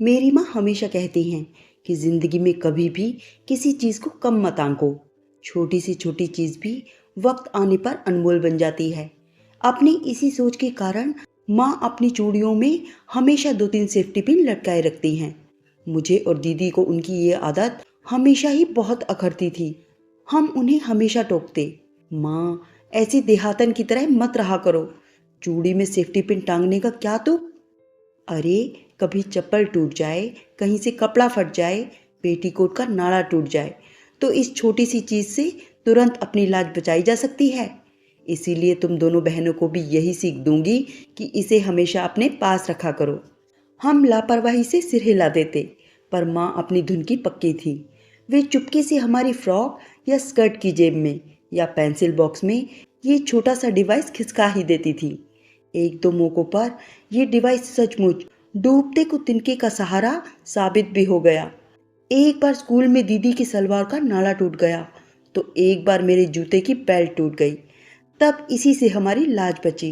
मेरी माँ हमेशा कहती हैं कि जिंदगी में कभी भी किसी चीज़ को कम मत आंको। छोटी सी छोटी चीज़ भी वक्त आने पर अनमोल बन जाती है। अपनी इसी सोच के कारण माँ अपनी चूड़ियों में हमेशा दो तीन सेफ्टी पिन लटकाए रखती हैं। मुझे और दीदी को उनकी ये आदत हमेशा ही बहुत अखरती थी। हम उन्हें हमेशा टोकते, माँ ऐसी देहातन की तरह मत रहा करो, चूड़ी में सेफ्टी पिन टांगने का क्या तुक। अरे कभी चप्पल टूट जाए, कहीं से कपड़ा फट जाए, पेटीकोट का नाड़ा टूट जाए तो इस छोटी सी चीज़ से तुरंत अपनी लाज बचाई जा सकती है। इसीलिए तुम दोनों बहनों को भी यही सीख दूंगी कि इसे हमेशा अपने पास रखा करो। हम लापरवाही से सिर हिला देते, पर माँ अपनी धुन की पक्की थी। वे चुपके से हमारी फ्रॉक या स्कर्ट की जेब में या पेंसिल बॉक्स में ये छोटा सा डिवाइस खिसका ही देती थी। एक दो मौकों पर यह डिवाइस सचमुच डूबते को तिनके का सहारा साबित भी हो गया। एक बार स्कूल में दीदी की सलवार का नाला टूट गया, तो एक बार मेरे जूते की बेल्ट टूट गई। तब इसी से हमारी लाज बची।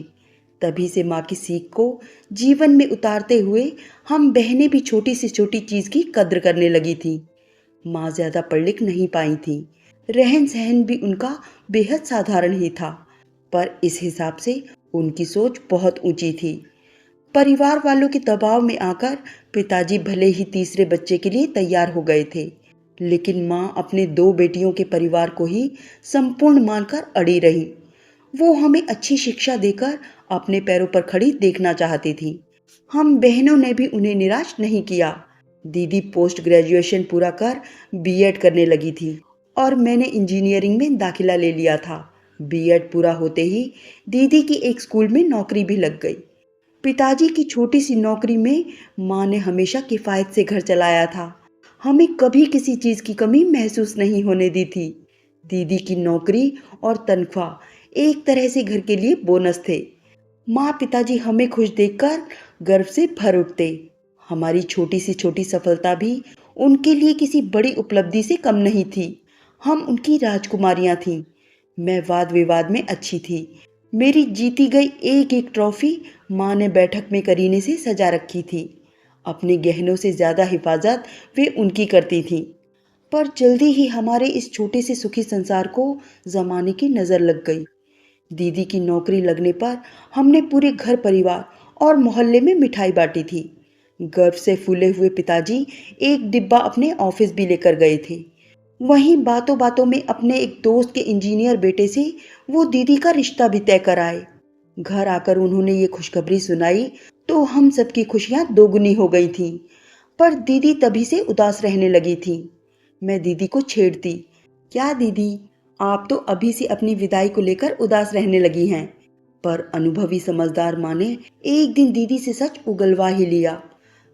तभी से माँ की सीख को जीवन में उतारते हुए हम बहनें भी छोटी से छोटी चीज की कद्र करने लगी थी। माँ ज्यादा पढ़ लिख नहीं पाई थी, रहन सहन भी उनका बेहद साधारण ही था, पर इस हिसाब से उनकी सोच बहुत ऊंची थी। परिवार वालों के दबाव में आकर पिताजी भले ही तीसरे बच्चे के लिए तैयार हो गए थे, लेकिन माँ अपने दो बेटियों के परिवार को ही संपूर्ण मानकर अड़ी रही। वो हमें अच्छी शिक्षा देकर अपने पैरों पर खड़ी देखना चाहती थी। हम बहनों ने भी उन्हें निराश नहीं किया। दीदी पोस्ट ग्रेजुएशन पूरा कर बीएड करने लगी थी और मैंने इंजीनियरिंग में दाखिला ले लिया था। बीएड पूरा होते ही दीदी की एक स्कूल में नौकरी भी लग गई। पिताजी की छोटी सी नौकरी में माँ ने हमेशा किफ़ायत से घर चलाया था। हमें कभी किसी चीज़ की कमी महसूस नहीं होने दी थी। दीदी की नौकरी और तनख्वाह एक तरह से घर के लिए बोनस थे। माँ पिताजी हमें खुश देखकर गर्व से भर उठते। हमारी छोटी सी छोटी सफलता भी उनके लिए किसी बड़ी उपलब्धि से कम नहीं थी। हम उनकी राजकुमारियाँ थीं। मैं वाद विवाद में अच्छी थी। मेरी जीती गई एक एक ट्रॉफी माँ ने बैठक में करीने से सजा रखी थी। अपने गहनों से ज्यादा हिफाजत वे उनकी करती थीं। पर जल्दी ही हमारे इस छोटे से सुखी संसार को जमाने की नजर लग गई। दीदी की नौकरी लगने पर हमने पूरे घर परिवार और मोहल्ले में मिठाई बांटी थी। गर्व से फूले हुए पिताजी एक डिब्बा अपने ऑफिस भी लेकर गए थे। वहीं बातों बातों में अपने एक दोस्त के इंजीनियर बेटे से वो दीदी का रिश्ता भी तय कराए। घर आकर उन्होंने ये खुशखबरी सुनाई तो हम सबकी खुशियां दोगुनी हो गई थीं। पर दीदी तभी से उदास रहने लगी थी। मैं दीदी को छेड़ती, क्या दीदी, आप तो अभी से अपनी विदाई को लेकर उदास रहने लगी हैं। पर अनुभवी समझदार माँ ने एक दिन दीदी से सच उगलवा ही लिया।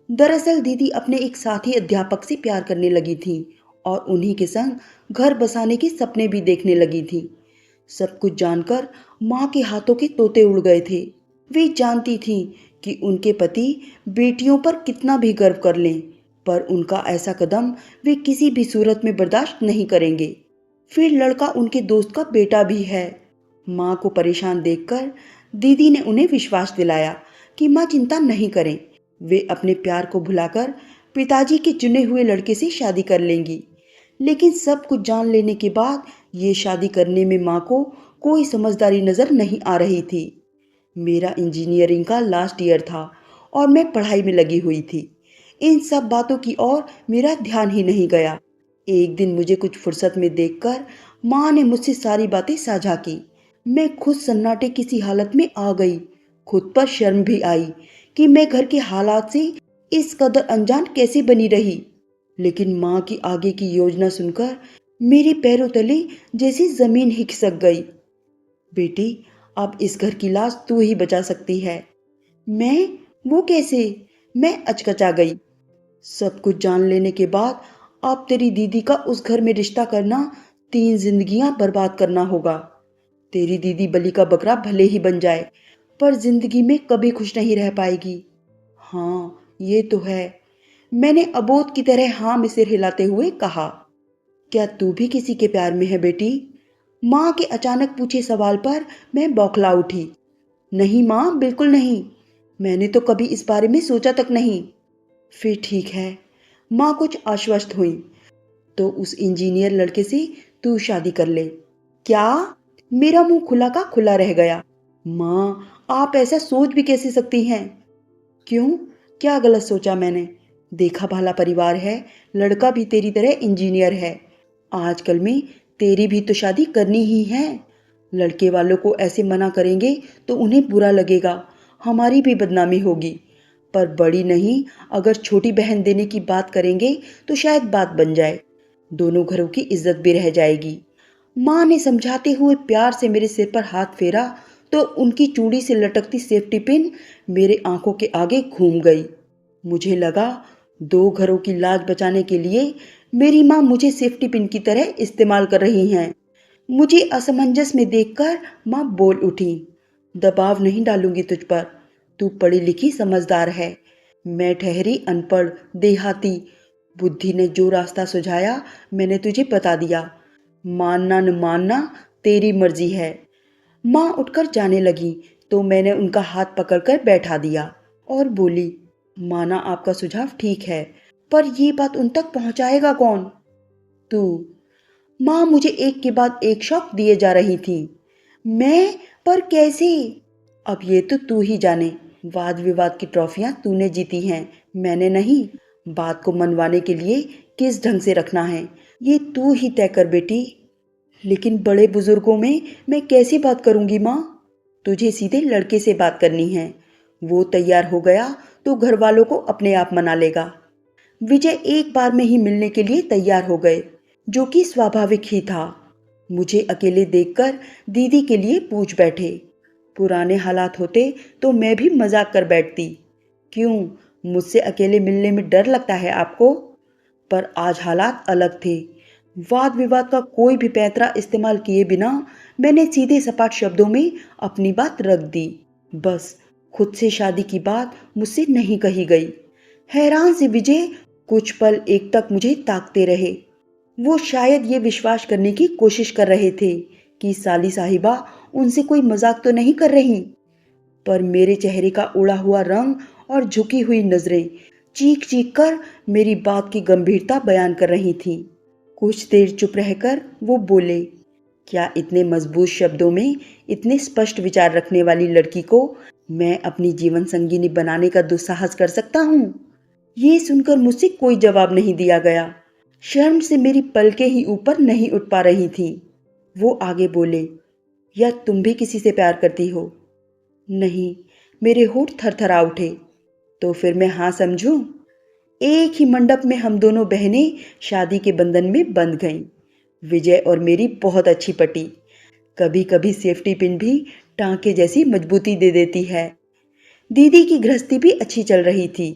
दरअसल दीदी अपने एक साथी अध्यापक से प्यार करने लगी थी और उन्हीं के संग घर बसाने के सपने भी देखने लगी थी। सब कुछ जानकर माँ के हाथों के तोते उड़ गए थे। वे जानती थी कि उनके पति बेटियों पर कितना भी गर्व कर लें, पर उनका ऐसा कदम वे किसी भी सूरत में बर्दाश्त नहीं करेंगे। फिर लड़का उनके दोस्त का बेटा भी है। माँ को परेशान देखकर दीदी ने उन्हें विश्वास दिलाया कि माँ चिंता नहीं करें, वे अपने प्यार को भुलाकर पिताजी के चुने हुए लड़के से शादी कर लेंगी। लेकिन सब कुछ जान लेने के बाद ये शादी करने में माँ को कोई समझदारी नजर नहीं आ रही थी। मेरा इंजीनियरिंग का लास्ट ईयर था और मैं पढ़ाई में लगी हुई थी। इन सब बातों की ओर मेरा ध्यान ही नहीं गया। एक दिन मुझे कुछ फुर्सत में देखकर माँ ने मुझसे सारी बातें साझा की। मैं खुद सन्नाटे किसी हालत में आ गई। खुद पर शर्म भी आई कि मैं घर के हालात से इस कदर अनजान कैसे बनी रही। लेकिन माँ की आगे की योजना सुनकर मेरे पैरों तले जैसी जमीन ही खिसक गई। बेटी, अब इस घर की लाश तू ही बचा सकती है। मैं? वो कैसे? मैं अचकचा गई। सब कुछ जान लेने के बाद अब तेरी दीदी का उस घर में रिश्ता करना 3 जिंदगियां बर्बाद करना होगा। तेरी दीदी बलि का बकरा भले ही बन जाए, पर जिंदगी में कभी खुश नहीं रह पाएगी। हाँ, ये तो है, मैंने अबोध की तरह हाँ में सिर हिलाते हुए कहा। क्या तू भी किसी के प्यार में है बेटी? माँ के अचानक पूछे सवाल पर मैं बौखला उठी। नहीं माँ, बिल्कुल नहीं। मैंने तो कभी इस बारे में सोचा तक नहीं। फिर ठीक है। माँ कुछ आश्वस्त हुई। तो उस इंजीनियर लड़के से तू शादी कर ले। क्या? मेरा मुंह खुला का खुला रह गया। माँ, आप ऐसा सोच भी कैसे सकती हैं? क्यों? क्या गलत सोचा मैंने? देखा भाला परिवार है, लड़का भी तेरी तरह इंजीनियर है। आजकल में तेरी भी तो शादी करनी ही है। लड़के वालों को ऐसे मना करेंगे तो उन्हें बुरा लगेगा, हमारी भी बदनामी होगी। पर बड़ी नहीं, अगर छोटी बहन देने की बात करेंगे तो शायद बात बन जाए, दोनों घरों की इज्जत भी रह जाएगी। माँ ने समझाते हुए प्यार से मेरे सिर पर हाथ फेरा तो उनकी चूड़ी से लटकती सेफ्टी पिन मेरे आंखों के आगे घूम गई। मुझे लगा दो घरों की लाज बचाने के लिए मेरी माँ मुझे सेफ्टी पिन की तरह इस्तेमाल कर रही हैं। मुझे असमंजस में देखकर माँ बोल उठी, दबाव नहीं डालूंगी तुझ पर, तू पढ़ी लिखी समझदार है, मैं ठहरी अनपढ़ देहाती। बुद्धि ने जो रास्ता सुझाया मैंने तुझे बता दिया, मानना न मानना तेरी मर्जी है। माँ उठकर जाने लगी तो मैंने उनका हाथ पकड़कर बैठा दिया और बोली, माना आपका सुझाव ठीक है, पर ये बात उन तक पहुंचाएगा कौन? तू। माँ मुझे एक के बाद एक शौक दिए जा रही थी। मैं? पर कैसे? अब ये तो तू ही जाने। वाद विवाद की ट्रॉफियां तूने जीती हैं, मैंने नहीं। बात को मनवाने के लिए किस ढंग से रखना है ये तू ही तय कर बेटी। लेकिन बड़े बुजुर्गों में मैं कैसी बात करूंगी माँ? तुझे सीधे लड़के से बात करनी है। वो तैयार हो गया तो घर वालों को अपने आप मना लेगा। विजय एक बार में ही मिलने के लिए तैयार हो गए, जो कि स्वाभाविक ही था। मुझे अकेले देखकर दीदी के लिए पूछ बैठे। पुराने हालात होते तो मैं भी मजाक कर बैठती, क्यों, मुझसे अकेले मिलने में डर लगता है आपको? पर आज हालात अलग थे। वाद विवाद का कोई भी पैंतरा इस्तेमाल किए बिना मैंने सीधे सपाट शब्दों में अपनी बात रख दी। बस खुद से शादी की बात मुझसे नहीं कही गई। हैरान से विजय कुछ पल एक तक मुझे ताकते रहे। वो शायद ये विश्वास करने की कोशिश कर रहे थे कि साली साहिबा उनसे कोई मजाक तो नहीं कर रही। पर मेरे चेहरे का उड़ा हुआ रंग और झुकी हुई नजरें चीख चीख कर मेरी बात की गंभीरता बयान कर रही थीं। कुछ देर चुप रहकर वो बोले, क्या इतने मजबूत शब्दों में इतने स्पष्ट विचार रखने वाली लड़की को मैं अपनी जीवन संगिनी बनाने का दुस्साहस कर सकता हूँ? ये सुनकर मुझसे कोई जवाब नहीं दिया गया। शर्म से मेरी पलकें ही ऊपर नहीं उठ पा रही थी। वो आगे बोले, या तुम भी किसी से प्यार करती हो? नहीं। मेरे होंठ थरथरा उठे। तो फिर मैं हाँ समझूं? एक ही मंडप में हम दोनों बहनें शादी के बंधन में बंध गईं। विजय और मेरी बहुत अच्छी पटी। कभी कभी सेफ्टी पिन भी टांके जैसी मजबूती दे देती है। दीदी की गृहस्थी भी अच्छी चल रही थी।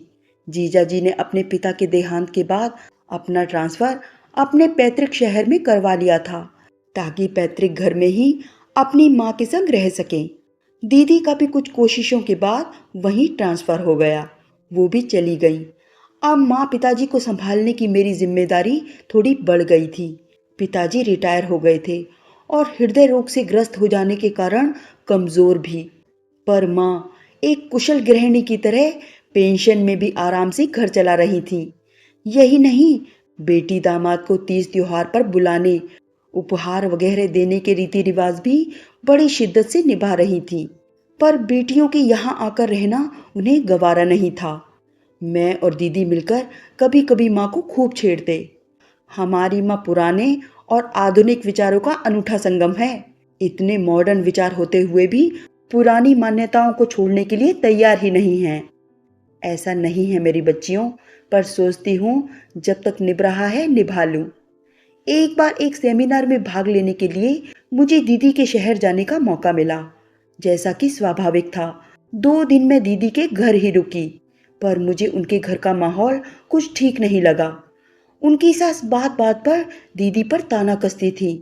जीजा जी ने अपने पिता के देहांत के बाद अपना ट्रांसफर अपने पैतृक शहर में करवा लिया था, ताकि पैतृक घर में ही अपनी माँ के संग रह सकें। दीदी का भी कुछ कोशिशों के बाद वहीं ट्रांसफर हो गया, वो भी चली गई। अब माँ पिताजी को संभालने की मेरी जिम्मेदारी थोड़ी बढ़ गई थी। पिताजी रिटायर हो गए थे और हृदय रोग से ग्रस्त हो जाने के कारण कमजोर भी। पर माँ एक कुशल गृहिणी की तरह पेंशन में भी आराम से घर चला रही थी। यही नहीं, बेटी दामाद को तीज त्योहार पर बुलाने, उपहार वगैरह देने के रीति रिवाज भी बड़ी शिद्दत से निभा रही थी। पर बेटियों के यहाँ आकर रहना उन्हें गवारा नहीं था। मैं और दीदी मिलकर कभी कभी माँ को खूब छेड़ते। हमारी माँ पुराने और आधुनिक विचारों का अनूठा संगम है। इतने मॉडर्न विचार होते हुए भी पुरानी मान्यताओं को छोड़ने के लिए तैयार ही नहीं है। ऐसा नहीं है मेरी बच्चियों, पर सोचती हूँ जब तक निभ रहा है निभा लूं। एक बार एक सेमिनार में भाग लेने के लिए मुझे दीदी के शहर जाने का मौका मिला। जैसा कि स्वाभाविक था, 2 दिन मैं दीदी के घर ही रुकी। पर मुझे उनके घर का माहौल कुछ ठीक नहीं लगा। उनकी सास बात बात पर दीदी पर ताना कसती थी।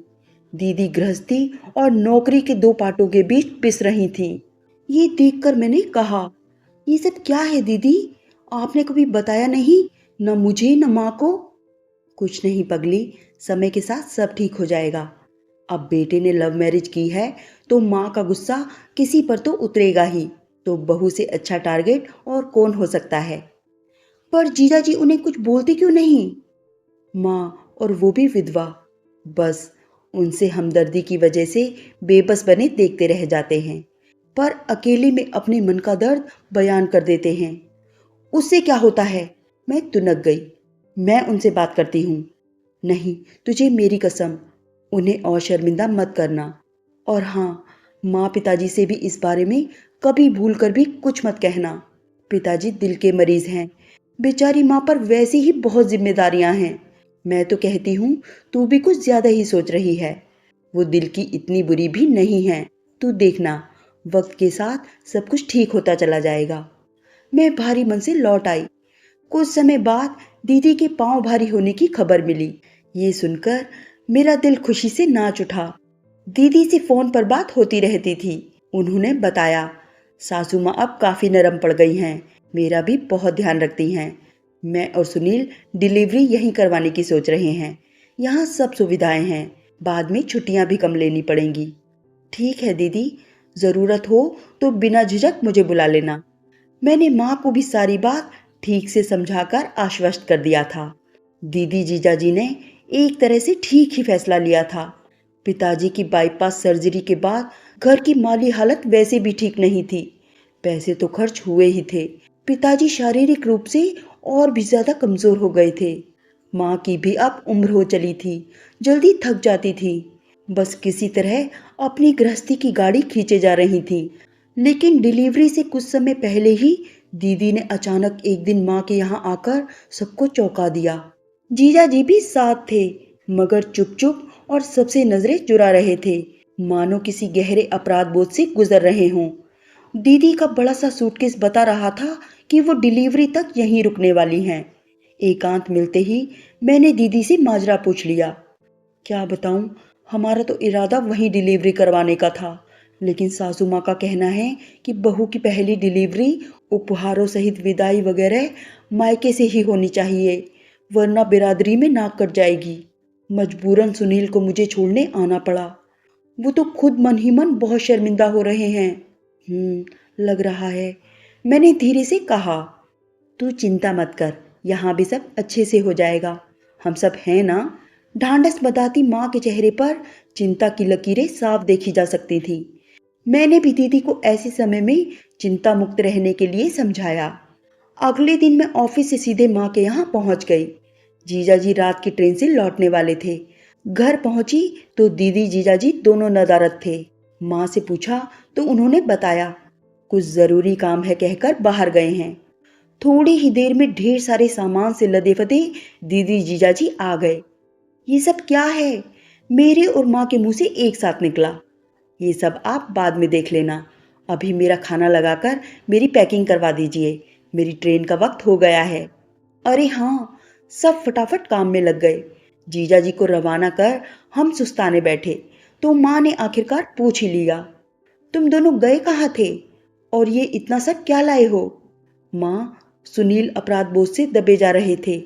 दीदी गृहस्थी और नौकरी के दो पाटों के बीच पिस रही थी। ये देखकर मैंने कहा, ये सब क्या है दीदी? आपने कभी बताया नहीं, न मुझे न माँ को। कुछ नहीं पगली, समय के साथ सब ठीक हो जाएगा। अब बेटे ने लव मैरिज की है तो माँ का गुस्सा किसी पर तो उतरेगा ही। तो बहू से अच्छा टारगेट और कौन हो सकता है? पर जीजा जी उन्हें कुछ बोलते क्यों नहीं? माँ, और वो भी विधवा। बस उनसे हमदर्दी की वजह से बेबस बने देखते रह जाते हैं, पर अकेले में अपने मन का दर्द बयान कर देते हैं। उससे क्या होता है? मैं तुनक गई। मैं उनसे बात करती हूँ। नहीं, तुझे मेरी कसम, उन्हें और शर्मिंदा मत करना। और हाँ, माँ पिताजी से भी इस बारे में कभी भूल कर भी कुछ मत कहना। पिताजी दिल के मरीज हैं। बेचारी माँ पर वैसे ही बहुत जिम्मेदारियां हैं। मैं तो कहती हूँ तू भी कुछ ज्यादा ही सोच रही है। वो दिल की इतनी बुरी भी नहीं है। तू देखना, वक्त के साथ सब कुछ ठीक होता चला जाएगा। मैं भारी मन से लौट आई। कुछ समय बाद दीदी के पांव भारी होने की खबर मिली। ये सुनकर मेरा दिल खुशी से नाच उठा। दीदी से फोन पर बात होती रहती थी। उन्होंने बताया, सासू माँ अब काफी नरम पड़ गई हैं, मेरा भी बहुत ध्यान रखती हैं। मैं और सुनील डिलीवरी यहीं करवाने की सोच रहे हैं। यहाँ सब सुविधाएं हैं, बाद में छुट्टियां भी कम लेनी पड़ेंगी। ठीक है दीदी, जरूरत हो तो बिना झिझक मुझे बुला लेना। मैंने माँ को भी सारी बात ठीक से समझाकर आश्वस्त कर दिया था। दीदी जीजाजी ने एक तरह से ठीक ही फैसला लिया था। पिताजी की बाईपास सर्जरी के बाद घर की माली हालत वैसे भी ठीक नहीं थी। पैसे तो खर्च हुए ही थे। पिताजी शारीरिक रूप से और भी ज्यादा कमजोर हो गए थे। माँ की भी अब उम्र हो चली थी, जल्दी थक जाती थी। बस किसी तरह अपनी गृहस्थी की गाड़ी खींचे जा रही थी। लेकिन डिलीवरी से कुछ समय पहले ही दीदी ने अचानक एक दिन माँ के यहाँ आकर सबको चौंका दिया। जीजा जी भी साथ थे, मगर चुप चुप और सबसे नजरें चुरा रहे थे, मानो किसी गहरे अपराध बोध से गुजर रहे हों। दीदी का बड़ा सा सूटकेस बता रहा था कि वो डिलीवरी तक यहीं रुकने वाली हैं। एकांत मिलते ही मैंने दीदी से माजरा पूछ लिया। क्या बताऊं, हमारा तो इरादा वहीं डिलीवरी करवाने का था, लेकिन सासू माँ का कहना है कि बहू की पहली डिलीवरी उपहारों सहित विदाई वगैरह मायके से ही होनी चाहिए, वरना बिरादरी में नाक कट जाएगी। मजबूरन सुनील को मुझे छोड़ने आना पड़ा। वो तो खुद मन ही मन बहुत शर्मिंदा हो रहे हैं। लग रहा है, मैंने धीरे से कहा। तू चिंता मत कर, यहाँ भी सब अच्छे से हो जाएगा, हम सब हैं ना। ढांढस बंधाती माँ के चेहरे पर चिंता की लकीरें साफ देखी जा सकती थी। मैंने भी दीदी को ऐसे समय में चिंता मुक्त रहने के लिए समझाया। अगले दिन मैं ऑफिस से सीधे माँ के यहाँ पहुँच गई। जीजाजी रात की ट्रेन से लौटने वाले थे। घर पहुंची तो दीदी जीजाजी दोनों नदारद थे। माँ से पूछा तो उन्होंने बताया, कुछ जरूरी काम है कहकर बाहर गए हैं। थोड़ी ही देर में ढेर सारे सामान से लदे फदे दीदी जीजाजी आ गए। ये सब क्या है? मेरे और माँ के मुंह से एक साथ निकला। ये सब आप बाद में देख लेना, अभी मेरा खाना लगाकर मेरी पैकिंग करवा दीजिए, मेरी ट्रेन का वक्त हो गया है। अरे हाँ, सब फटाफट काम में लग गए। जीजाजी को रवाना कर हम सुस्ताने बैठे तो माँ ने आखिरकार पूछ ही लिया, तुम दोनों गए कहाँ थे और ये इतना सब क्या लाए हो? माँ, सुनील अपराध बोझ से दबे जा रहे थे,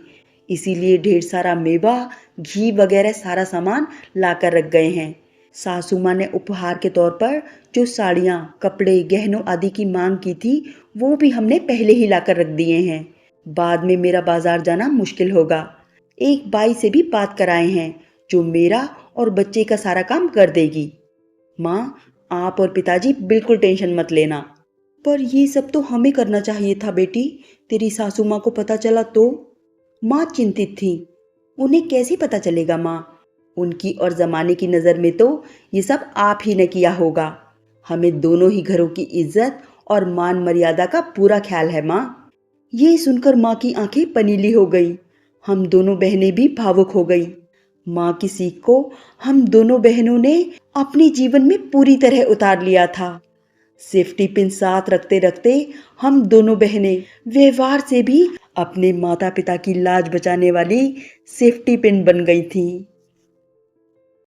इसीलिए ढेर सारा मेवा, घी वगैरह सारा सामान लाकर रख गए हैं। सासू माँ ने उपहार के तौर पर जो साड़ियाँ, कपड़े, गहनों आदि की मांग की थी, वो भी हमने पहले ही लाकर रख दिए हैं। बाद में मेरा बाजार जाना मुश्किल होगा। एक बाई से भी बात कराए हैं जो मेरा और बच्चे का सारा काम कर देगी। माँ, आप और पिताजी बिल्कुल टेंशन मत लेना। पर ये सब तो हमें करना चाहिए था बेटी, तेरी सासू माँ को पता चला तो? माँ चिंतित थी। उन्हें कैसे पता चलेगा माँ? उनकी और जमाने की नज़र में तो ये सब आप ही ने किया होगा। हमें दोनों ही घरों की इज्जत और मान मर्यादा का पूरा ख्याल है माँ। ये सुनकर माँ की आंखें पनीली हो गई। हम दोनों बहनें भी भावुक हो गई। माँ की सीख को हम दोनों बहनों ने अपने जीवन में पूरी तरह उतार लिया था। सेफ्टी पिन साथ रखते रखते हम दोनों बहनें व्यवहार से भी अपने माता पिता की लाज बचाने वाली सेफ्टी पिन बन गई थीं।